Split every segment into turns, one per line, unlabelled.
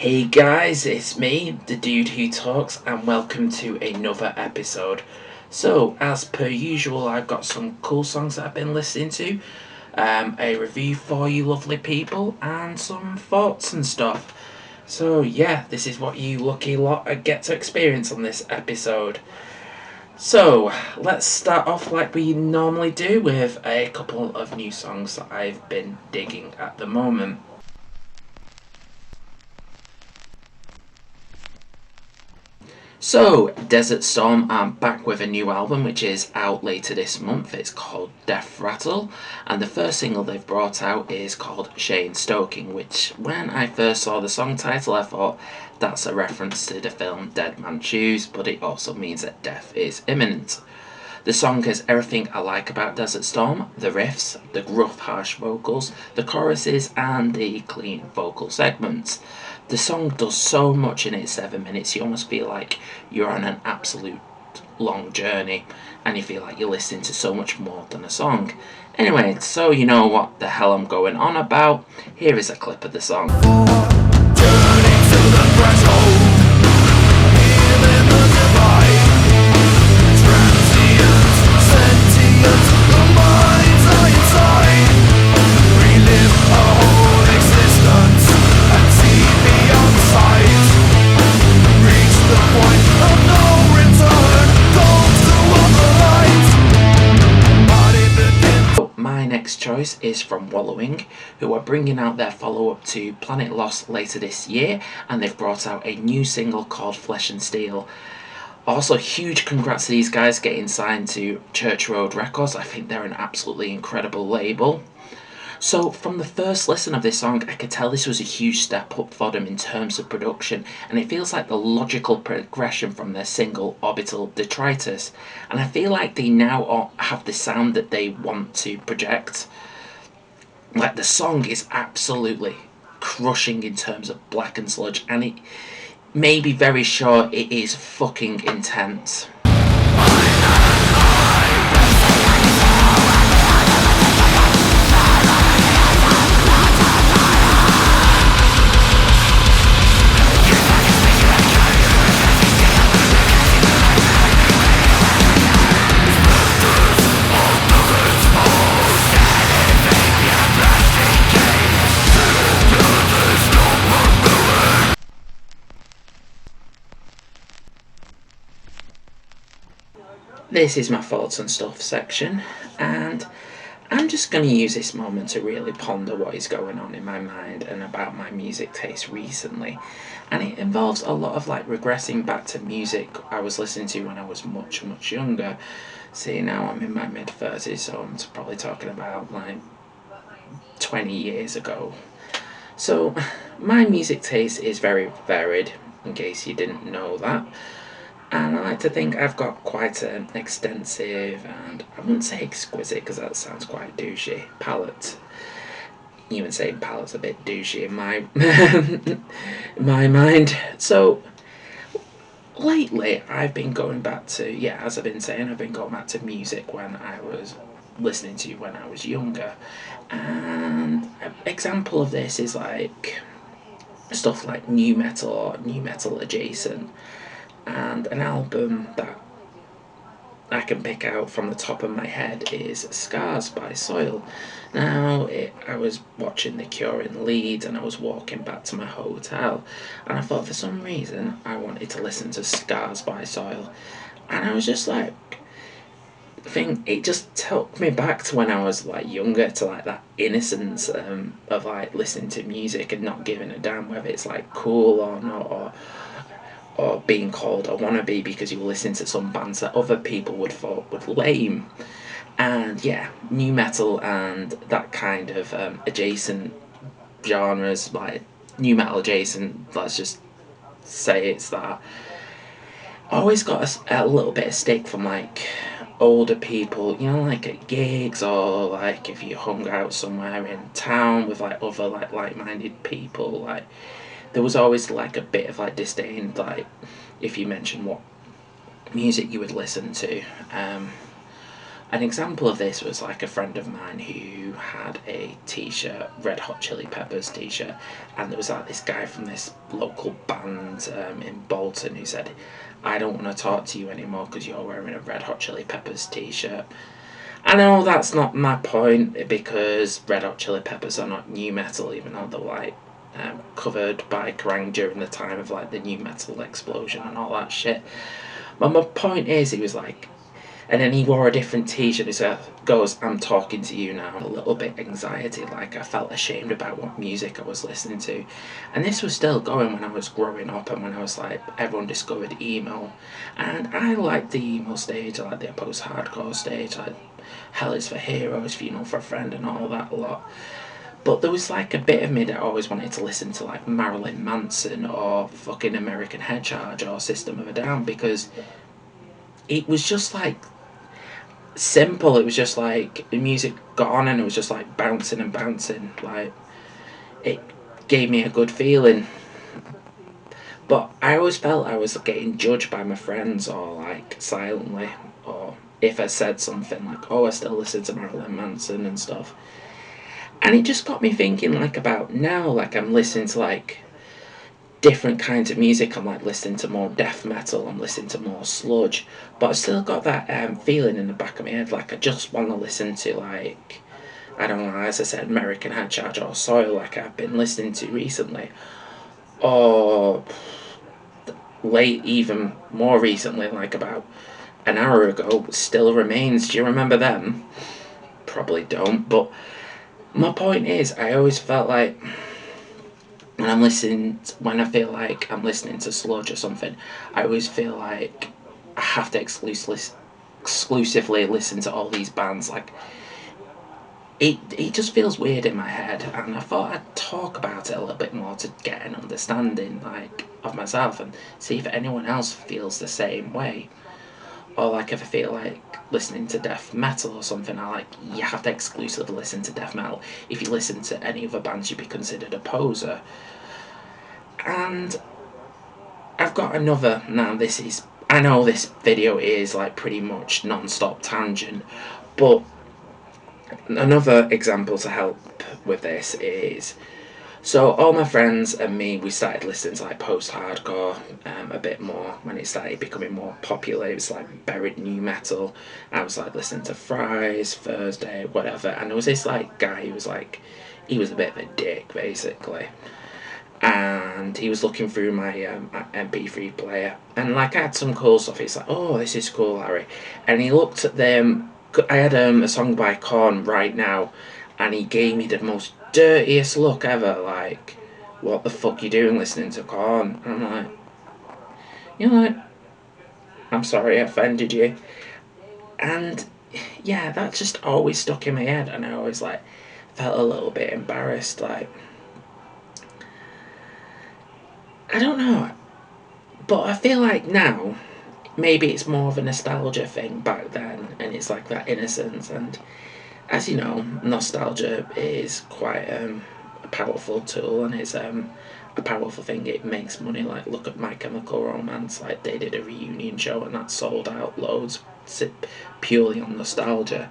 Hey guys, it's me, the dude who talks, and welcome to another episode. So, as per usual, I've got some cool songs that I've been listening to, a review for you lovely people, and some thoughts and stuff. So, yeah, this is what you lucky lot get to experience on this episode. So, let's start off like we normally do with a couple of new songs that I've been digging at the moment. So, Desert Storm are back with a new album which is out later this month. It's called Death Rattle, and the first single they've brought out is called Shane Stoking, which, when I first saw the song title, I thought that's a reference to the film Dead Man's Shoes, but it also means that death is imminent. The song has everything I like about Desert Storm: the riffs, the gruff, harsh vocals, the choruses, and the clean vocal segments. The song does so much in its 7 minutes, you almost feel like you're on an absolute long journey, and you feel like you're listening to so much more than a song. Anyway, so you know what the hell I'm going on about, here is a clip of the song. My next choice is from Wallowing, who are bringing out their follow-up to Planet Lost later this year, and they've brought out a new single called Flesh and Steel. Also, huge congrats to these guys getting signed to Church Road Records. I think they're an absolutely incredible label. So, from the first listen of this song, I could tell this was a huge step up for them in terms of production, and it feels like the logical progression from their single Orbital Detritus, and I feel like they now have the sound that they want to project. Like, the song is absolutely crushing in terms of black and sludge, and it may be very short, it is fucking intense. This is my thoughts and stuff section, and I'm just going to use this moment to really ponder what is going on in my mind and about my music taste recently. And it involves a lot of like regressing back to music I was listening to when I was much younger. See, now I'm in my mid-30s, so I'm probably talking about like 20 years ago. So my music taste is very varied, in case you didn't know that. And I like to think I've got quite an extensive, and I wouldn't say exquisite because that sounds quite douchey, palette. Even saying palette's a bit douchey in my my mind. So lately I've been going back to, as I've been saying, I've been going back to music when I was listening to when I was younger. And an example of this is like stuff like new metal or new metal adjacent. And an album that I can pick out from the top of my head is Scars by Soil. Now, I was watching The Cure in Leeds and I was walking back to my hotel, and I thought for some reason I wanted to listen to Scars by Soil. And I was just like, it just took me back to when I was like younger, to like that innocence of like listening to music and not giving a damn whether it's like cool or not, or being called a wannabe because you were listening to some bands that other people would thought were lame. And yeah, new metal and that kind of adjacent genres, like new metal adjacent, let's just say it's that, always got a little bit of stick from like older people, you know, like at gigs, or like if you hung out somewhere in town with like other like-minded people. Like, there was always like a bit of like disdain, like if you mentioned what music you would listen to. An example of this was like a friend of mine who had a t-shirt, Red Hot Chili Peppers t-shirt, and there was like this guy from this local band in Bolton who said, I don't want to talk to you anymore because you're wearing a Red Hot Chili Peppers t-shirt. I know that's not my point, because Red Hot Chili Peppers are not new metal, even though they're like covered by Kerrang during the time of like the new metal explosion and all that shit. But my point is, he was like, and then he wore a different t-shirt. He goes, I'm talking to you now. A little bit anxiety, like I felt ashamed about what music I was listening to. And this was still going when I was growing up, and when I was like, everyone discovered emo. And I liked the emo stage, I liked the post-hardcore stage, like Hell is for Heroes, Funeral for a Friend and all that a lot. But there was like a bit of me that always wanted to listen to like Marilyn Manson or fucking American Head Charge or System of a Down, because it was just like simple. It was just like the music got on and it was just like bouncing and bouncing. Like, it gave me a good feeling. But I always felt I was getting judged by my friends, or like silently, or if I said something like, oh, I still listen to Marilyn Manson and stuff. And it just got me thinking, like, about now, like I'm listening to like different kinds of music. I'm like listening to more death metal, I'm listening to more sludge, but I still got that feeling in the back of my head, like I just want to listen to, like, I don't know, as I said, American Head Charge or Soil, like I've been listening to recently, or late, even more recently, like about an hour ago, Still Remains. Do you remember them? Probably don't, but my point is, I always felt like when I feel like I'm listening to sludge or something, I always feel like I have to exclusively listen to all these bands. Like, it just feels weird in my head, and I thought I'd talk about it a little bit more to get an understanding, like, of myself, and see if anyone else feels the same way. Or like if I feel like listening to death metal or something, I like, you have to exclusively listen to death metal. If you listen to any other bands, you'd be considered a poser. And I've got another. Now, I know this video is like pretty much non-stop tangent, but another example to help with this is, so all my friends and me, we started listening to like post-hardcore a bit more when it started becoming more popular. It was like buried new metal. I was like listening to Fries, Thursday, whatever, and there was this like guy who was like, he was a bit of a dick basically, and he was looking through my MP3 player, and like I had some cool stuff. He's like, oh, this is cool, Harry, and he looked at them. I had a song by Klone, Right Now, and he gave me the most dirtiest look ever, like, what the fuck you doing listening to Klone? And I'm like, you know, like, I'm sorry I offended you. And yeah, that just always stuck in my head, and I always like felt a little bit embarrassed, like, I don't know, but I feel like now maybe it's more of a nostalgia thing back then, and it's like that innocence. And as you know, nostalgia is quite a powerful tool, and it's a powerful thing. It makes money. Like, look at My Chemical Romance, like they did a reunion show and that sold out loads purely on nostalgia.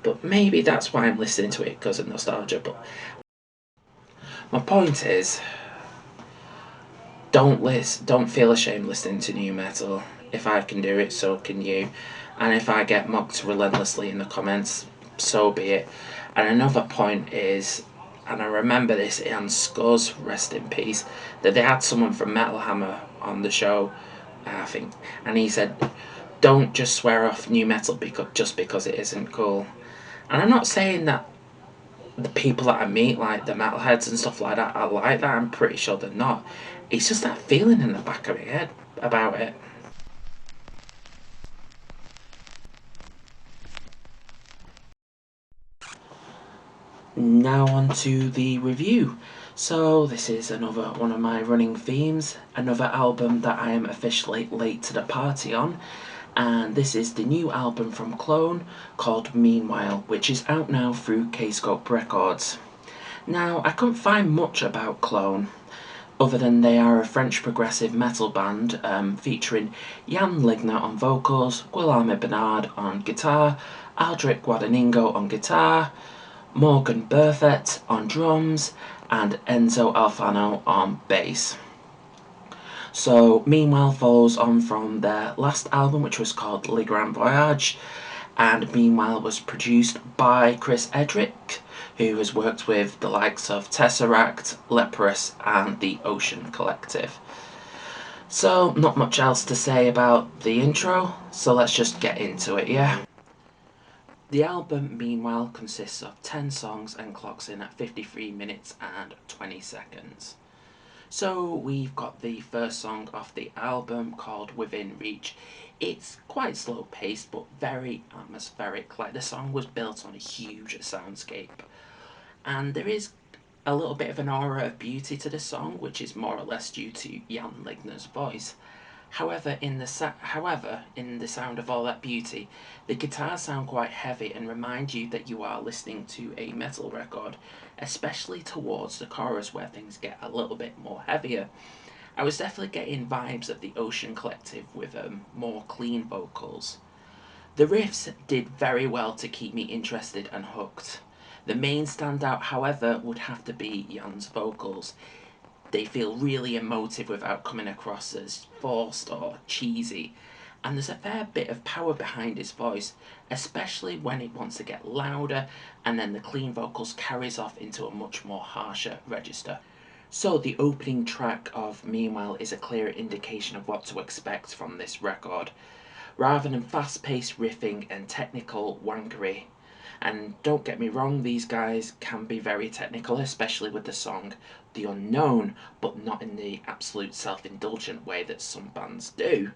But maybe that's why I'm listening to it, because of nostalgia. But my point is, don't feel ashamed listening to new metal. If I can do it, so can you. And if I get mocked relentlessly in the comments, so be it. And another point is, and I remember this in Scuzz, rest in peace, that they had someone from Metal Hammer on the show, I think, and he said, don't just swear off new metal because it isn't cool. And I'm not saying that the people that I meet, like the metalheads and stuff like that, are like that. I'm pretty sure they're not. It's just that feeling in the back of my head about it. Now on to the review. So this is another one of my running themes, another album that I am officially late to the party on, and this is the new album from Klone called Meanwhile, which is out now through Kscope Records. Now, I couldn't find much about Klone, other than they are a French progressive metal band featuring Jan Ligner on vocals, Guilherme Bernard on guitar, Aldrich Guadagnino on guitar, Morgan Burfett on drums, and Enzo Alfano on bass. So, Meanwhile follows on from their last album, which was called Le Grand Voyage, and Meanwhile was produced by Chris Edrick, who has worked with the likes of Tesseract, Leprous, and the Ocean Collective. So, not much else to say about the intro, so let's just get into it, yeah? The album, meanwhile, consists of 10 songs and clocks in at 53 minutes and 20 seconds. So we've got the first song off the album called Within Reach. It's quite slow paced but very atmospheric, like the song was built on a huge soundscape. And there is a little bit of an aura of beauty to the song, which is more or less due to Jan Ligner's voice. However, in the sound of all that beauty, the guitars sound quite heavy and remind you that you are listening to a metal record, especially towards the chorus where things get a little bit more heavier. I was definitely getting vibes of the Ocean Collective with more clean vocals. The riffs did very well to keep me interested and hooked. The main standout, however, would have to be Jan's vocals. They feel really emotive without coming across as forced or cheesy, and there's a fair bit of power behind his voice, especially when it wants to get louder and then the clean vocals carries off into a much more harsher register. So the opening track of Meanwhile is a clear indication of what to expect from this record. Rather than fast-paced riffing and technical wankery, and don't get me wrong, these guys can be very technical, especially with the song The Unknown, but not in the absolute self-indulgent way that some bands do.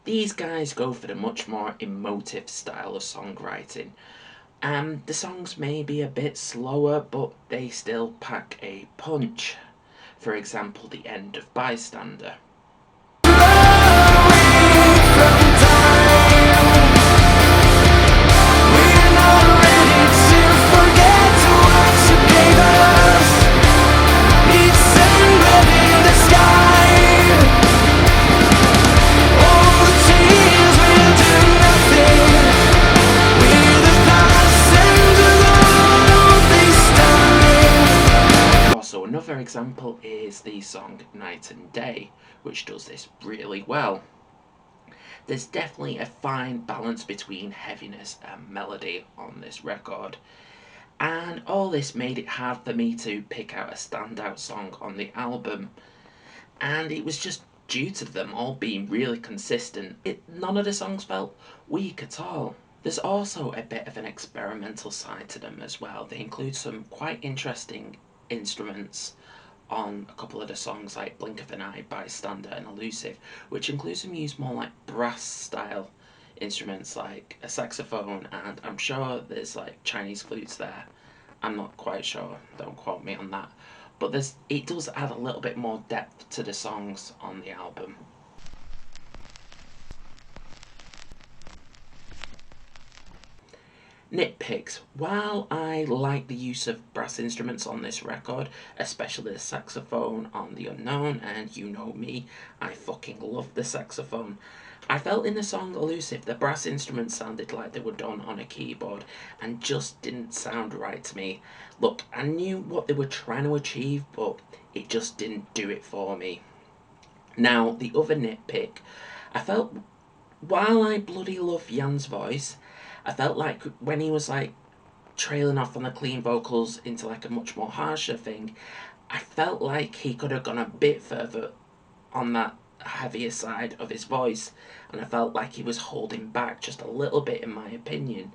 These guys go for the much more emotive style of songwriting. The songs may be a bit slower, but they still pack a punch. For example, the end of Bystander. Another example is the song Night and Day, which does this really well. There's definitely a fine balance between heaviness and melody on this record, and all this made it hard for me to pick out a standout song on the album, and it was just due to them all being really consistent. None of the songs felt weak at all. There's also a bit of an experimental side to them as well. They include some quite interesting instruments on a couple of the songs like Blink of an Eye, Bystander and Elusive, which includes some use more like brass style instruments like a saxophone, and I'm sure there's like Chinese flutes there. I'm not quite sure, don't quote me on that. But it does add a little bit more depth to the songs on the album. Nitpicks. While I like the use of brass instruments on this record, especially the saxophone on The Unknown, and you know me, I fucking love the saxophone, I felt in the song Elusive the brass instruments sounded like they were done on a keyboard and just didn't sound right to me. Look, I knew what they were trying to achieve, but it just didn't do it for me. Now, the other nitpick, I felt while I bloody love Jan's voice, I felt like when he was like trailing off on the clean vocals into like a much more harsher thing, I felt like he could have gone a bit further on that heavier side of his voice, and I felt like he was holding back just a little bit in my opinion.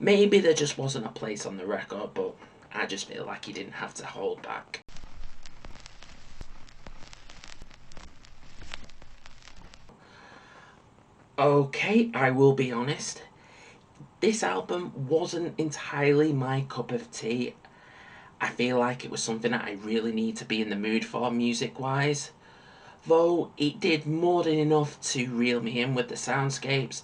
Maybe there just wasn't a place on the record, but I just feel like he didn't have to hold back. Okay, I will be honest. This album wasn't entirely my cup of tea. I feel like it was something that I really need to be in the mood for music wise. Though it did more than enough to reel me in with the soundscapes.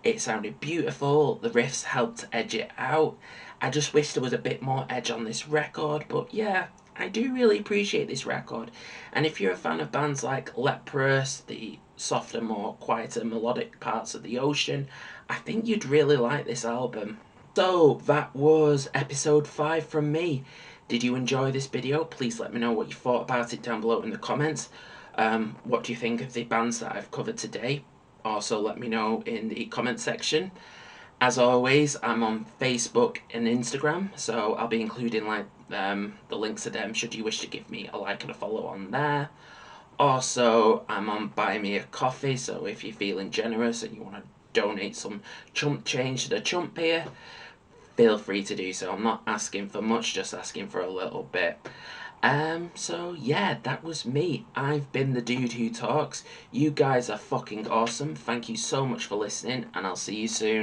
It sounded beautiful, the riffs helped edge it out. I just wish there was a bit more edge on this record, but yeah, I do really appreciate this record. And if you're a fan of bands like Leprous, the softer, more quieter melodic parts of the Ocean, I think you'd really like this album. So that was episode 5 from me. Did you enjoy this video? Please let me know what you thought about it down below in the comments. What do you think of the bands that I've covered today? Also let me know in the comment section. As always, I'm on Facebook and Instagram, so I'll be including the links to them should you wish to give me a like and a follow on there. Also, I'm on Buy Me a Coffee, so if you're feeling generous and you want to donate some chump change to the chump here, feel free to do so. I'm not asking for much, just asking for a little bit. So yeah, that was me. I've been the dude who talks. You guys are fucking awesome. Thank you so much for listening, and I'll see you soon.